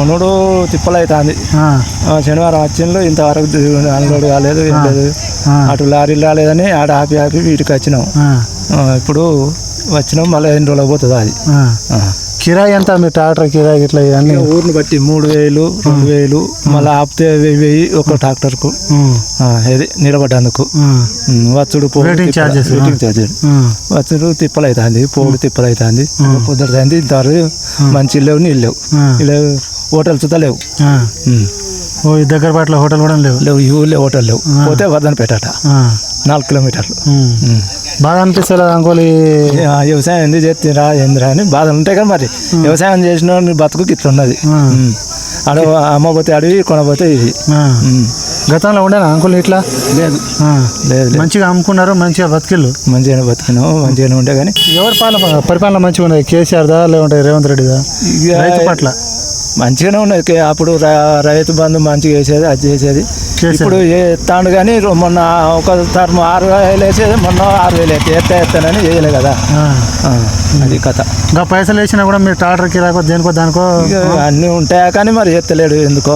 కొనుడు తిప్పలు అవుతుంది. శనివారం వచ్చిండ్రు, ఇంతవరకు అన్లోడ్ కాలేదు, ఏం లేదు. అటు లారీలు రాలేదని ఆడ ఆపి వీటికి వచ్చినాం. ఇప్పుడు వచ్చినాం, మళ్ళీ 2 రోజులు పోతుంది అది. కిరాయి ఎంత మీ ట్రాక్టర్ కిరాయి ఇట్లా ఇవన్నీ? ఊరిని బట్టి 3000, 2000, మళ్ళీ ఆపితే 1000 ఒక ట్రాక్టర్కు ఇది నిలబడ్డందుకు. వచ్చుడు వెయిటింగ్ ఛార్జెస్ వచ్చుడు తిప్పలు అవుతుంది, పోడు తిప్పలు అవుతుంది. కుదరదండి, ఇంతవరకు మంచి లేవు, నీళ్ళు లేవు, ఇలా హోటల్స్ లేవు. దగ్గర పాటల హోటల్ కూడా లేవు. ఈ ఊళ్ళో హోటల్ లేవు. పోతే వద్దనపేట 4 కిలోమీటర్లు. బాధ అనిపిస్తుంది అంకోలి. వ్యవసాయం ఎందుకు చేస్తారా ఏందిరా అని బాధలు ఉంటాయి కదా. మరి వ్యవసాయం చేసిన బతుకు ఇట్లా ఉన్నది. అమ్మపోతే అడవి, కొనపోతే ఇది. గతంలో ఉండేనా అంకుల్ ఇట్లా? లేదు లేదు. మంచిగా అమ్ముకున్నారు, మంచిగా బతికిళ్ళు. మంచిగానే బతికినాం, మంచిగానే ఉండే. కానీ ఎవరి పరిపాలన మంచిగా ఉన్నది? కేసీఆర్దా లేకుంటే రేవంత్ రెడ్డిదా? రైతు పట్ల మంచిగానే ఉన్నది. అప్పుడు రైతు బంధు మంచిగా వేసేది, అది చేసేది. ఇప్పుడు ఎత్తాడు కానీ మొన్న ఒక టర్మ్ 6000 వేసేది, మొన్న 6000 ఎత్తానని చేయలే కదా. అది కథ. ఇంకా పైసలు వేసినా కూడా మీరు ట్రాక్టర్కి రాకో దేనికో దానికో అన్నీ ఉంటాయా కానీ మరి ఎత్తలేడు ఎందుకో.